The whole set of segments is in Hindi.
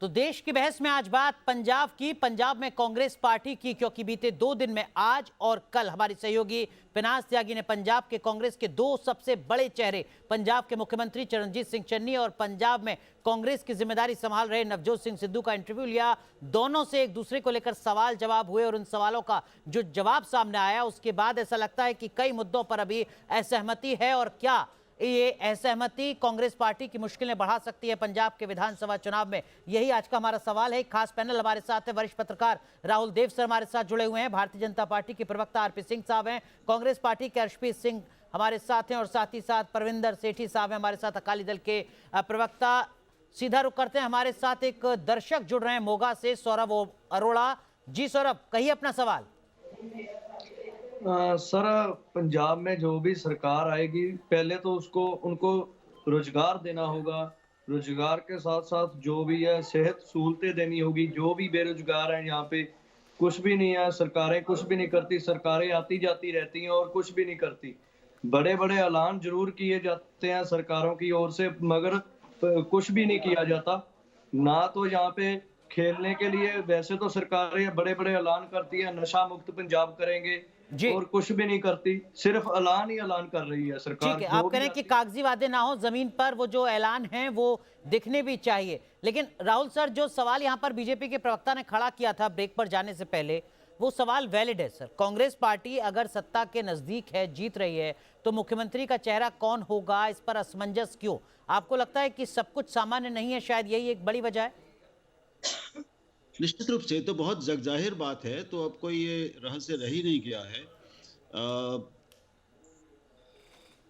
तो देश की बहस में आज बात पंजाब की, पंजाब में कांग्रेस पार्टी की, क्योंकि बीते 2 दिन में आज और कल हमारी सहयोगी पिनाज त्यागी ने पंजाब के कांग्रेस के 2 सबसे बड़े चेहरे, पंजाब के मुख्यमंत्री चरणजीत सिंह चन्नी और पंजाब में कांग्रेस की जिम्मेदारी संभाल रहे नवजोत सिंह सिद्धू का इंटरव्यू लिया। दोनों से एक दूसरे को लेकर सवाल जवाब हुए और उन सवालों का जो जवाब सामने आया उसके बाद ऐसा लगता है कि कई मुद्दों पर अभी असहमति है। और क्या ये असहमति कांग्रेस पार्टी की मुश्किलें बढ़ा सकती है पंजाब के विधानसभा चुनाव में? यही आज का हमारा सवाल है। एक खास पैनल हमारे साथ है, वरिष्ठ पत्रकार राहुल देव सर हमारे साथ जुड़े हुए हैं, भारतीय जनता पार्टी के प्रवक्ता आरपी सिंह साहब हैं, कांग्रेस पार्टी के अर्शप्रीत सिंह हमारे साथ हैं और साथ ही साथ परविंदर सेठी साहब हैं हमारे साथ, अकाली दल के प्रवक्ता। सीधा रुख करते हैं, हमारे साथ एक दर्शक जुड़ रहे हैं मोगा से, सौरभ अरोड़ा जी। सौरभ, कहिए अपना सवाल। सर, पंजाब में जो भी सरकार आएगी पहले तो उनको रोजगार देना होगा। रोजगार के साथ साथ जो भी है सेहत सहूलतें देनी होगी। जो भी बेरोजगार हैं यहाँ पे कुछ भी नहीं है, सरकारें कुछ भी नहीं करती। सरकारें आती जाती रहती हैं और कुछ भी नहीं करती। बड़े बड़े ऐलान जरूर किए जाते हैं सरकारों की ओर से, मगर कुछ भी नहीं किया जाता। ना तो यहाँ पे खेलने के लिए, वैसे तो सरकारें बड़े बड़े ऐलान करती है नशा मुक्त पंजाब करेंगे और कुछ भी नहीं करती, सिर्फ ऐलान ही ऐलान कर रही है सरकार। ठीक है, आप कह रहे हैं कि कागजी वादे ना हो, जमीन पर वो जो ऐलान है वो दिखने भी चाहिए। लेकिन राहुल सर, जो सवाल यहाँ पर बीजेपी के प्रवक्ता ने खड़ा किया था ब्रेक पर जाने से पहले, वो सवाल वैलिड है सर। कांग्रेस पार्टी अगर सत्ता के नजदीक है, जीत रही है, तो मुख्यमंत्री का चेहरा कौन होगा, इस पर असमंजस क्यों? आपको लगता है कि सब कुछ सामान्य नहीं है, शायद यही एक बड़ी वजह है? निश्चित रूप से तो बहुत जगजाहिर बात है, तो अब कोई ये रहस्य रह ही नहीं गया है।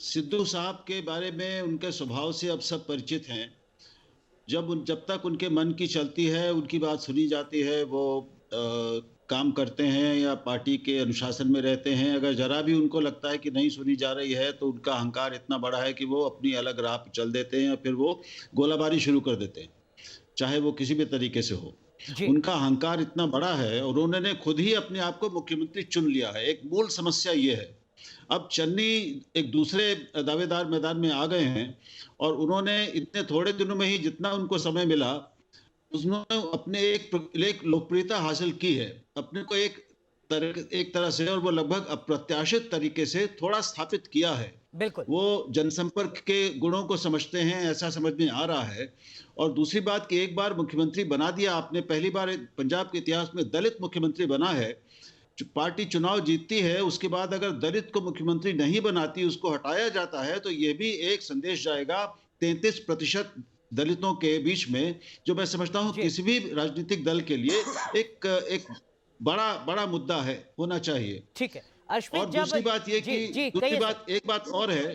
सिद्धू साहब के बारे में, उनके स्वभाव से अब सब परिचित हैं। जब तक उनके मन की चलती है, उनकी बात सुनी जाती है, वो काम करते हैं या पार्टी के अनुशासन में रहते हैं। अगर जरा भी उनको लगता है कि नहीं सुनी जा रही है तो उनका अहंकार इतना बड़ा है कि वो अपनी अलग राह पर चल देते हैं या फिर वो गोलाबारी शुरू कर देते हैं, चाहे वो किसी भी तरीके से हो। उनका अहंकार इतना बड़ा है और उन्होंने खुद ही अपने आप को मुख्यमंत्री चुन लिया है। एक मूल समस्या ये है, अब चन्नी एक दूसरे दावेदार मैदान में आ गए हैं और उन्होंने इतने थोड़े दिनों में ही जितना उनको समय मिला, उन्होंने अपने एक लोकप्रियता हासिल की है अपने को एक तरह से, और वो लगभग अप्रत्याशित तरीके से थोड़ा स्थापित किया है। बिल्कुल, वो जनसंपर्क के गुणों को समझते हैं, ऐसा समझ में आ रहा है। और दूसरी बात कि एक बार मुख्यमंत्री बना दिया आपने, पहली बार पंजाब के इतिहास में दलित मुख्यमंत्री बना है। पार्टी चुनाव जीतती है, उसके बाद अगर दलित को मुख्यमंत्री नहीं बनाती, उसको हटाया जाता है, तो ये भी एक संदेश जाएगा 33% दलितों के बीच में, जो मैं समझता हूँ किसी भी राजनीतिक दल के लिए एक बड़ा मुद्दा है, होना चाहिए। ठीक है। और दूसरी बात ये कि एक बात और है,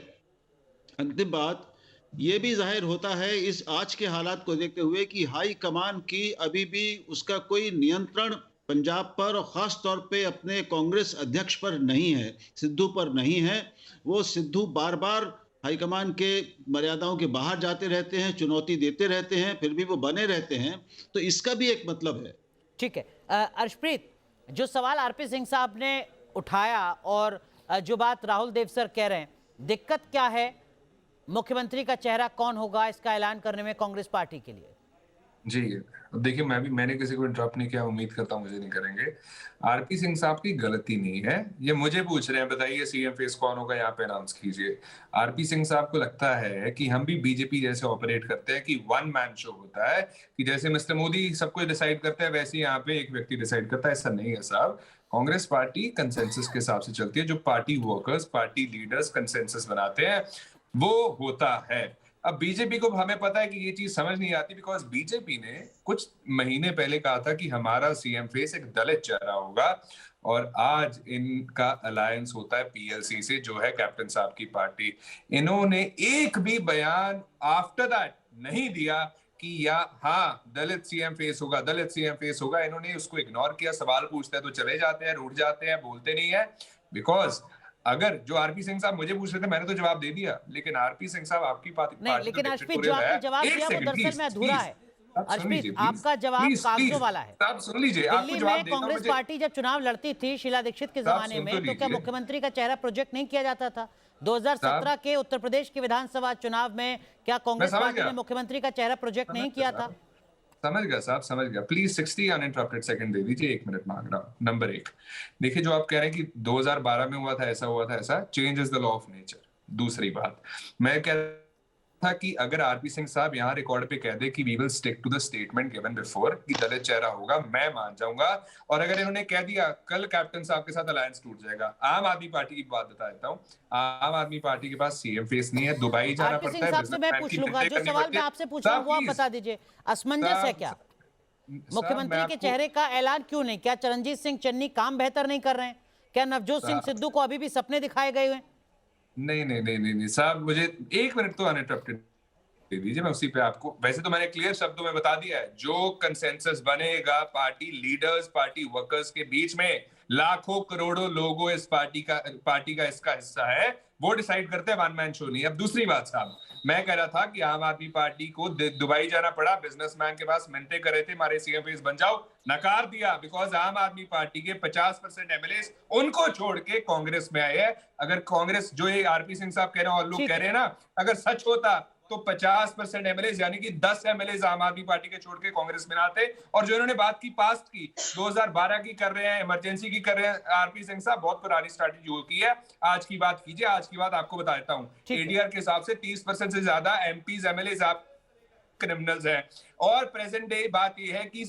अंतिम बात ये भी जाहिर होता है इस आज के हालात को देखते हुए कि हाई कमान की अभी भी उसका कोई नियंत्रण पंजाब पर और खास तौर पे अपने कांग्रेस अध्यक्ष पर नहीं है, सिद्धू पर नहीं है। वो सिद्धू बार बार हाईकमान के मर्यादाओं के बाहर जाते रहते हैं, चुनौती देते रहते हैं, फिर भी वो बने रहते हैं। तो इसका भी एक मतलब है। ठीक है। अर्शप्रीत, जो सवाल आरपी सिंह साहब ने उठाया और जो बात राहुल देव सर कह रहे हैं, दिक्कत क्या है? मुख्यमंत्री का चेहरा कौन होगा इसका ऐलान करने में कांग्रेस पार्टी के लिए? जी, देखिए, मैंने किसी को इंटरप्ट नहीं किया, उम्मीद करता हूं मुझे नहीं करेंगे। आरपी सिंह साहब की गलती नहीं है, ये मुझे पूछ रहे हैं बताइए सीएम फेस कौन होगा, यहाँ पे अनाउंस कीजिए। आरपी सिंह साहब को लगता है कि हम भी बीजेपी जैसे ऑपरेट करते हैं कि वन मैन शो होता है, कि जैसे मिस्टर मोदी सब कुछ डिसाइड करते हैं वैसे यहाँ पे एक व्यक्ति डिसाइड करता है। ऐसा नहीं है साहब। कांग्रेस पार्टी कंसेंसस के हिसाब से चलती है, जो party workers, party leaders consensus बनाते हैं वो होता है। अब बीजेपी को हमें पता है कि ये चीज समझ नहीं आती, बिकॉज बीजेपी ने कुछ महीने पहले कहा था कि हमारा सीएम फेस एक दलित चेहरा होगा, और आज इनका अलायंस होता है पीएलसी से, जो है कैप्टन साहब की पार्टी। इन्होंने एक भी बयान आफ्टर दैट नहीं दिया कि या हाँ दलित सीएम फेस होगा, दलित सीएम फेस होगा। इन्होंने उसको इग्नोर किया। सवाल पूछते हैं तो चले जाते हैं, रूठ जाते हैं, बोलते नहीं है। बिकॉज अगर जो आरपी सिंह साहब मुझे पूछ रहे थे, मैंने तो जवाब दे दिया, लेकिन आरपी सिंह साहब आपकी नहीं, लेकिन अर्शप्रीत जो आपने जवाब दिया वो दरअसल में अधूरा है। अर्शप्रीत, आपका जवाब कागजों वाला है। आप सुन लीजिए, दिल्ली में कांग्रेस पार्टी जब चुनाव लड़ती थी शीला दीक्षित के जमाने में, तो क्या मुख्यमंत्री का चेहरा प्रोजेक्ट नहीं किया जाता था? 2017 के उत्तर प्रदेश के विधानसभा चुनाव में क्या कांग्रेस पार्टी ने मुख्यमंत्री का चेहरा प्रोजेक्ट नहीं किया था? समझ गया साहब, समझ गया। प्लीज 60 अनइंटरप्टेड सेकंड दे दीजिए, 1 मिनट मांग रहा हूँ। नंबर 1, देखिए जो आप कह रहे हैं कि 2012 में हुआ था ऐसा, change is the law of nature. दूसरी बात मैं कह रहा था कि अगर आरपी सिंह साहब यहाँ रिकॉर्ड पे कह दे कि we will stick to the statement given before कि दलित चेहरा होगा, मैं मान जाऊंगा। और अगर इन्होंने कह दिया कल कैप्टन साहब के साथ अलायंस टूट जाएगा। आम आदमी पार्टी की बात बता देता हूँ, आम आदमी पार्टी के पास सीएम फेस नहीं है, दुबई जाना आरपी पड़ता सिंह है, साहब से मैं बिजनेसमैन पूछ की लूंगा, मिन्नतें जो करनी सवाल पड़ती मैं है। आपसे पूछ रहा हूँ वो आप साहब, बता दीजिए। असमंजस है क्या? मुख्यमंत्री के चेहरे का ऐलान क्यों नहीं? क्या चरणजीत सिंह चन्नी काम बेहतर नहीं कर रहे हैं? क्या नवजोत सिंह सिद्धू को अभी भी सपने दिखाए गए हुए? नहीं साहब, मुझे 1 मिनट तो अनइंटरप्टेड दे दीजिए, मैं उसी पे आपको, वैसे तो मैंने क्लियर शब्दों में बता दिया है, जो कंसेंसस बनेगा पार्टी लीडर्स, पार्टी वर्कर्स के बीच में, लाखों करोड़ों लोगों इस पार्टी का इसका हिस्सा है, वो डिसाइड करते हैं, वन मैन शो नहीं। अब दूसरी बात साहब, मैं कह रहा था कि आम आदमी पार्टी को दुबई जाना पड़ा, बिजनेसमैन के पास मिन्नतें कर रहे थे हमारे सीएम फेस बन जाओ, नकार दिया, बिकॉज आम आदमी पार्टी के 50% एमएलए उनको छोड़ के कांग्रेस में आए हैं। अगर कांग्रेस, जो ये आरपी सिंह साहब कह रहे हैं और लोग कह रहे हैं ना, अगर सच होता तो 50% एमएलए यानी कि 10 एमएलए आम आदमी पार्टी के छोड़ के कांग्रेस में आते। और जो इन्होंने बात की पास्ट की, 2012 की कर रहे हैं, इमरजेंसी की कर रहे हैं, आरपी सिंह साहब बहुत पुरानी स्ट्रैटेजी होती है। आज की बात कीजिए, आज की बात आपको बता देता हूँ, एडीआर के हिसाब से 30% से ज्यादा एमपीज एमएलए आप क्रिमिनल्स हैं। और प्रेजेंट डे बात यह है कि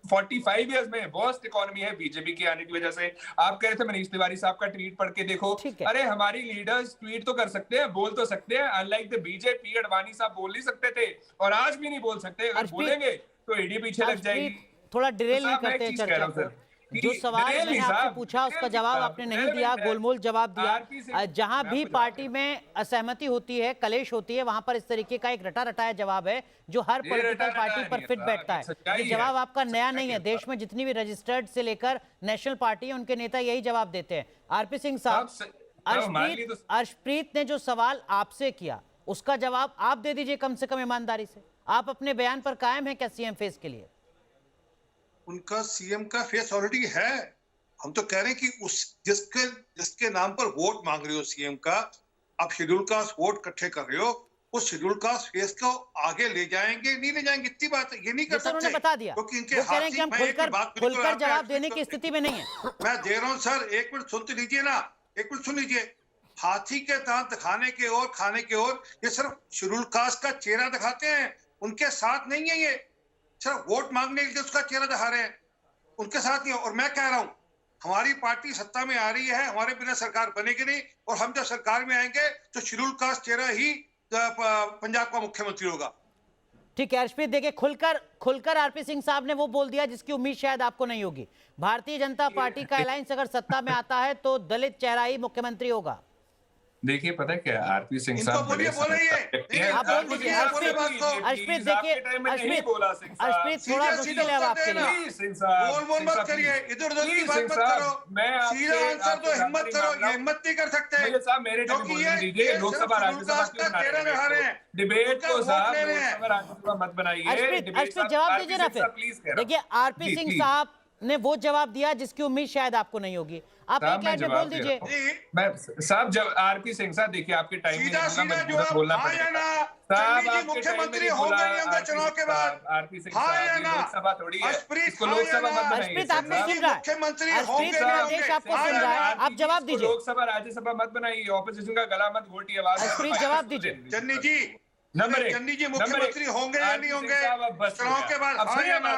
45 इयर्स में वर्स्ट इकोनॉमी है बीजेपी के आने की वजह से। आप कह रहे थे मनीष तिवारी साहब का ट्वीट पढ़ के देखो, अरे हमारी लीडर्स ट्वीट तो कर सकते हैं, बोल तो सकते हैं, अनलाइक द बीजेपी, अडवाणी साहब बोल नहीं सकते थे और आज भी नहीं बोल सकते। अगर बोलेंगे तो ईडी पीछे लग जाएगी। थोड़ा डिरेल नहीं करते हैं चर्चा को। जो सवाल मैंने आपसे पूछा उसका जवाब आपने नहीं दिया, गोलमोल जवाब दिया। जहां भी पार्टी में असहमति होती है, कलेश होती है, वहां पर इस तरीके का एक रटा रटाया जवाब है जो हर पॉलिटिकल पार्टी पर फिट बैठता है। ये जवाब आपका नया नहीं है, देश में जितनी भी रजिस्टर्ड से लेकर नेशनल पार्टी है उनके नेता यही जवाब देते हैं। आरपी सिंह साहब, अर्शप्रीत ने जो सवाल आपसे किया उसका जवाब आप दे दीजिए कम से कम ईमानदारी से। आप अपने बयान पर कायम है क्या सीएम फेस के लिए? उनका सीएम का फेस ऑलरेडी है। हम तो कह रहे हैं कि उस जिसके नाम पर वोट मांग रहे हो सीएम का, आप शेड्यूल कास्ट वोट इकट्ठे कर रहे हो, उस शेड्यूल कास्ट फेस को आगे ले जाएंगे, नहीं ले जाएंगे, इतनी बात है, ये नहीं कर सकते। बता दिया क्योंकि इनके कह रहे हैं कि हम खुलकर जवाब देने की स्थिति में नहीं है। मैं दे रहा हूँ सर, 1 मिनट सुनते लीजिए ना, 1 मिनट सुन लीजिए। हाथी के दांत दिखाने के और खाने के और, ये सिर्फ शेड्यूल कास्ट का चेहरा दिखाते हैं, उनके साथ नहीं है। ये सिर्फ वोट मांगने के लिए उसका चेहरा दिखा रहे हैं, उनके साथ नहीं। और मैं कह रहा हूं, हमारी पार्टी सत्ता में आ रही है, हमारे बिना सरकार बनेगी नहीं, और हम जब सरकार में आएंगे तो शेड्यूल कास्ट चेहरा ही पंजाब का मुख्यमंत्री होगा। ठीक है अर्शप्रीत, देखिए खुलकर आरपी सिंह साहब ने वो बोल दिया जिसकी उम्मीद शायद आपको नहीं होगी। भारतीय जनता पार्टी का अलायंस अगर सत्ता में आता है तो दलित चेहरा ही मुख्यमंत्री होगा। देखिए पता है क्या, आरपी सिंह साहब आप बोल दीजिए। अर्शप्रीत देखिए, अर्शप्रीत थोड़ा मुश्किल है आपके लिए। बोल मत करिए, इधर उधर की बात मत करो, सीधा आंसर दो, हिम्मत करो, ये हिम्मत नहीं कर सकते क्योंकि ये लोकसभा राज्यसभा डिबेट को साहब लोकसभा राज्यसभा मत बनाइए। अर्शप्रीत जवाब दीजिए ना फिर। देखिए आरपी सिंह साहब ने वो जवाब दिया जिसकी उम्मीद शायद आपको नहीं होगी। आप एक लाइन में बोल दीजिए। मैं साहब, जब आरपी सिंह साहब देखिए आपके टाइम में बोलना पड़ेगा साहब, मुख्यमंत्री होंगे नहीं होंगे चुनाव के बाद, आरपी सिंह साहब लोकसभा थोड़ी है, इसको लोकसभा मत बनाइए। अर्शप्रीत आपको सुन रहा है, मुख्यमंत्री अर्शप्रीत मेरा देश आपको सुन रहा है, आप जवाब दीजिए। लोकसभा राज्यसभा मत बनाइए, ऑपोजिशन का गला मत घोटिए। अर्शप्रीत जवाब दीजिए। चन्नी जी, नंबर 1, चन्नी जी मुख्यमंत्री होंगे या नहीं होंगे चुनाव के बाद?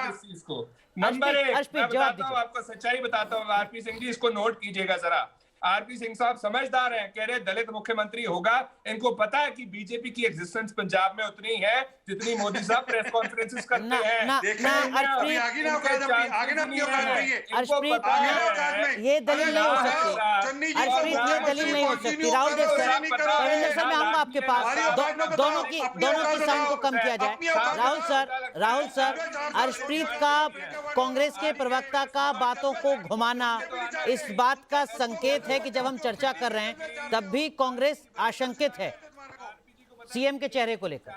इस चीज को नंबर 1 मैं बताता हूँ आपको, सच्चाई बताता हूँ। आरपी सिंह जी इसको नोट कीजिएगा जरा। आरपी सिंह साहब समझदार हैं, कह रहे दलित मुख्यमंत्री होगा। इनको पता है कि बीजेपी की एग्जिस्टेंस पंजाब में उतनी है जितनी मोदी साहब प्रेस कॉन्फ्रेंसेस करते हैं। ये दलील नहीं हो सकती, अर्शप्रीत ये दलील नहीं हो सकती। राहुल देव सर, रविंद्र सर, मैं आऊंगा आपके पास, दोनों की साउंड को कम किया जाए। राहुल सर, अर्शप्रीत का कांग्रेस के प्रवक्ता का बातों को घुमाना इस बात का संकेत है कि जब हम चर्चा कर रहे हैं तब भी कांग्रेस आशंकित है सीएम के चेहरे को लेकर।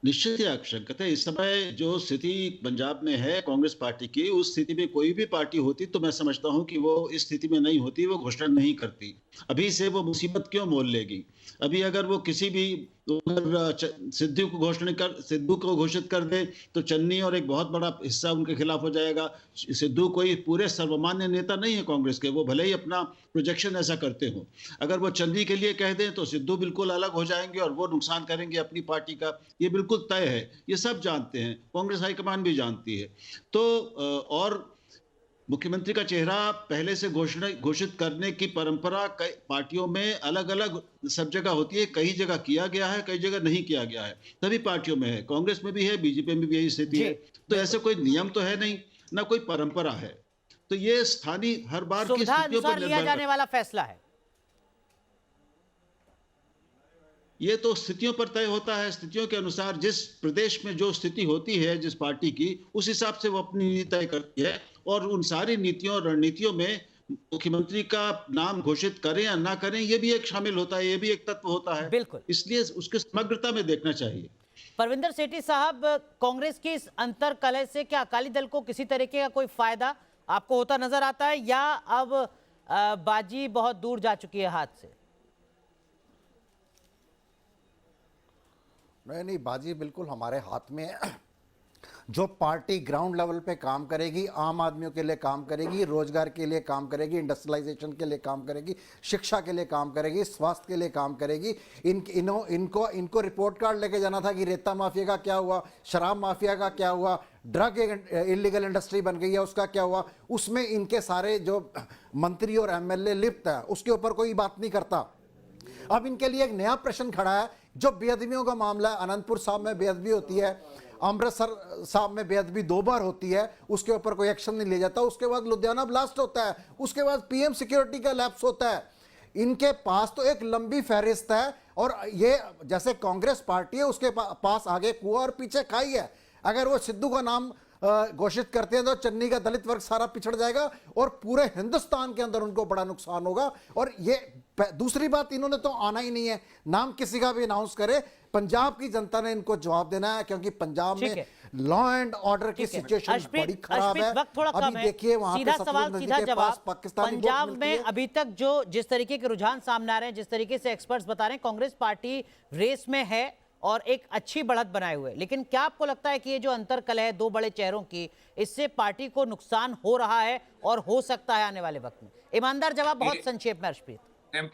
निश्चित ही आशंकित है। इस समय जो स्थिति पंजाब में है कांग्रेस पार्टी की, उस स्थिति में कोई भी पार्टी होती तो मैं समझता हूं कि वो इस स्थिति में नहीं होती, वो घोषणा नहीं करती। अभी से वो मुसीबत क्यों मोल लेगी? अभी अगर वो किसी भी तो अगर सिद्धू को घोषित कर दे तो चन्नी और एक बहुत बड़ा हिस्सा उनके खिलाफ हो जाएगा। सिद्धू कोई पूरे सर्वमान्य नेता नहीं है कांग्रेस के, वो भले ही अपना प्रोजेक्शन ऐसा करते हो। अगर वो चन्नी के लिए कह दें तो सिद्धू बिल्कुल अलग हो जाएंगे और वो नुकसान करेंगे अपनी पार्टी का, ये बिल्कुल तय है, ये सब जानते हैं, कांग्रेस हाईकमान भी जानती है। तो और मुख्यमंत्री का चेहरा पहले से घोषित करने की परंपरा कई पार्टियों में अलग अलग सब जगह होती है। कई जगह किया गया है, कई जगह नहीं किया गया है, सभी पार्टियों में है, कांग्रेस में भी है, बीजेपी में भी यही स्थिति है। तो ऐसे कोई नियम तो है नहीं, ना कोई परंपरा है। तो ये स्थानीय हर बार की स्थितियों पर लिया जाने वाला फैसला है। ये तो स्थितियों पर तय होता है। स्थितियों के अनुसार जिस प्रदेश में जो स्थिति होती है जिस पार्टी की, उस हिसाब से वो अपनी नीति तय करती है। और उन सारी नीतियों और रणनीतियों में मुख्यमंत्री का नाम घोषित करें या ना करें, ये भी एक शामिल होता है, ये भी एक तत्व होता है। बिल्कुल, इसलिए उसके समग्रता में देखना चाहिए। परविंदर सेठी साहब, कांग्रेस की इस अंतर कलह से क्या अकाली दल को किसी तरीके का कोई फायदा आपको होता नजर आता है, या अब बाजी बहुत दूर जा चुकी है हाथ से? नहीं, बाजी बिल्कुल हमारे हाथ में है। जो पार्टी ग्राउंड लेवल पे काम करेगी, आम आदमियों के लिए काम करेगी, रोजगार के लिए काम करेगी, इंडस्ट्रियलाइजेशन के लिए काम करेगी, शिक्षा के लिए काम करेगी, स्वास्थ्य के लिए काम करेगी। इनको रिपोर्ट कार्ड लेके जाना था कि रेता माफिया का क्या हुआ, शराब माफिया का क्या हुआ, ड्रग इलीगल इंडस्ट्री बन गई है उसका क्या हुआ। उसमें इनके सारे जो मंत्री और एमएलए लिप्त है, उसके ऊपर कोई बात नहीं करता। अब इनके लिए एक नया प्रश्न खड़ा है, जो बेअदबियों का मामला है। अनंतपुर साहब में बेअदबी होती है, अमृतसर साहब में बेअदबी 2 बार होती है, उसके ऊपर कोई एक्शन नहीं लिया जाता। उसके बाद लुधियाना ब्लास्ट होता है, उसके बाद पीएम सिक्योरिटी का लैप्स होता है। इनके पास तो एक लंबी फहरिस्त है, और ये जैसे कांग्रेस पार्टी है उसके पास आगे कुआं और पीछे खाई है। अगर वो सिद्धू का नाम घोषित करते हैं तो चन्नी का दलित वर्ग सारा पिछड़ जाएगा और पूरे हिंदुस्तान के अंदर उनको बड़ा नुकसान होगा। और ये दूसरी बात, इन्होंने तो आना ही नहीं है, नाम किसी का भी अनाउंस करे। पंजाब की जनता ने इनको जवाब देना है, क्योंकि पंजाब में लॉ एंड ऑर्डर की सिचुएशन बड़ी खराब है। अभी देखिए वहां पे सवाल सीधा जवाब, पंजाब में अभी तक जो जिस तरीके के रुझान सामने आ रहे हैं, जिस तरीके से एक्सपर्ट्स बता रहे हैं, कांग्रेस पार्टी रेस में है और एक अच्छी बढ़त बनाए हुए। लेकिन क्या आपको लगता है कि ये जो अंतर कलह है 2 बड़े चेहरों की, इससे पार्टी को नुकसान हो रहा है और हो सकता है आने वाले वक्त में? ईमानदार जवाब, बहुत संक्षेप में अर्शप्रीत।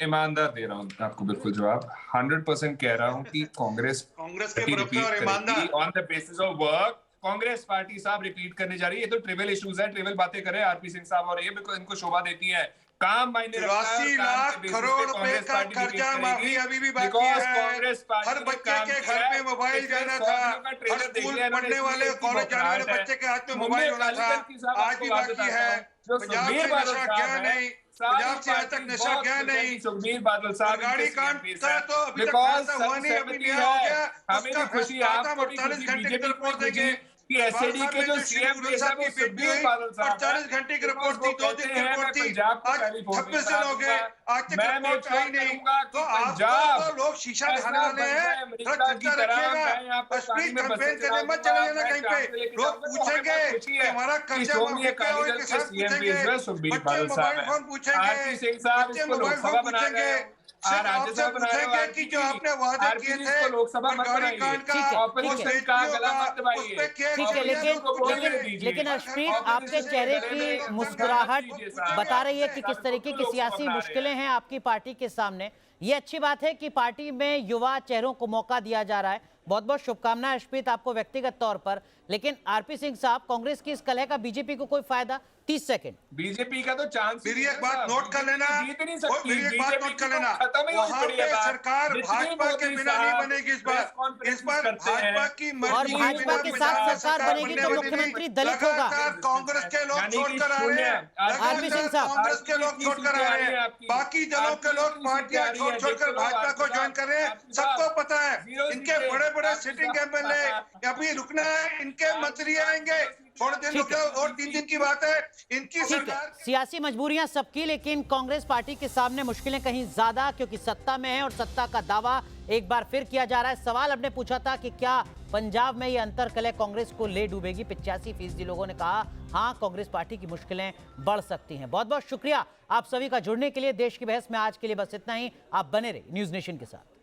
ईमानदार दे रहा हूँ आपको बिल्कुल जवाब। 100% कह रहा हूँ कि कांग्रेस के प्रवक्ता और ईमानदार on the basis of work. Congress party साहब रिपीट करने जा रही है। ये तो ट्रिवियल इश्यूज है, ट्रिवियल बातें करें आरपी सिंह साहब, और ये बिल्कुल इनको शोभा देती है। काम मायने रखता है, 83 लाख करोड़ रुपए का कर्जा माफी अभी भी बाकी है। हर बच्चे के घर में मोबाइल जाना था, हर स्कूल पढ़ने वाले, कॉलेज जाने वाले बच्चे के हाथ में मोबाइल होना था, आज भी बाकी है। पंजाब से नशा गया नहीं, पंजाब से आज तक नशा गया नहीं। सुखबीर बादल साहब गाड़ी कांड का तो अभी तक फैसला हुआ नहीं, अभी नया हो गया। हमें भी खुशी, आपको भी खुशी, बीजेपी को खुशी कि एसएडी के जो सीएम थे सब सुखबीर बादल साहब 40 घंटे की रिपोर्ट थी, 2 दिन की रिपोर्ट थी, आज 26 दिन हो गए, आज तक रिपोर्ट आई नहीं। तो आपको तो लोग शीशा दिखाने वाले हैं, थोड़ा चिंता रखिएगा। कश्मीर कैंपेन करने मत चले जाना कहीं पे। लोग पूछेंगे कि हमारा कर्जा माफी क्या हुआ, किसान पूछेंगे, बच्चे मोबाइल फोन पूछेंगे, बच्चे मोबाइल फोन पूछेंगे, आपसे पूछेंगे कि जो आपने वादे किए थे गाड़ी कांड लेकिन अर्शप्रीत, आपके चेहरे की मुस्कुराहट बता रही है कि किस तरीके की सियासी मुश्किलें हैं आपकी पार्टी के सामने। ये अच्छी बात है कि पार्टी में युवा चेहरों को मौका दिया जा रहा है। बहुत बहुत शुभकामनाएं अर्शप्रीत आपको व्यक्तिगत तौर पर। लेकिन आरपी सिंह साहब, कांग्रेस की इस कलह का बीजेपी को कोई फायदा? 30 सेकंड। बीजेपी का तो चांस, मेरी एक बात नोट कर लेना, मेरी एक बात नोट कर लेना, वहां पे सरकार भाजपा के बिना नहीं बनेगी इस बार भाजपा की मर्जी, और भाजपा के साथ सरकार बनेगी तो मुख्यमंत्री दलित होगा। कांग्रेस के लोग छोड़कर आ रहे हैं, आरपी सिंह साहब, कांग्रेस के लोग छोड़कर आ रहे हैं, बाकी दलों के लोग पार्टियां छोड़कर भाजपा को ज्वाइन कर रहे हैं। सबको पता है, इनके बड़े बड़े सिटिंग एमएलए अभी रुकना है, इनके मंत्री आएंगे, थोड़े दिन रुके, और 3 दिन की बात है इनकी सरकार। सियासी मजबूरियां सबकी, लेकिन कांग्रेस पार्टी के सामने मुश्किलें कहीं ज्यादा, क्योंकि सत्ता में है और सत्ता का दावा एक बार फिर किया जा रहा है। सवाल हमने पूछा था कि क्या पंजाब में ये अंतर कलह कांग्रेस को ले डूबेगी? 85% लोगों ने कहा हाँ, कांग्रेस पार्टी की मुश्किलें बढ़ सकती हैं। बहुत बहुत शुक्रिया आप सभी का जुड़ने के लिए। देश की बहस में आज के लिए बस इतना ही। आप बने रहिए न्यूज़ नेशन के साथ।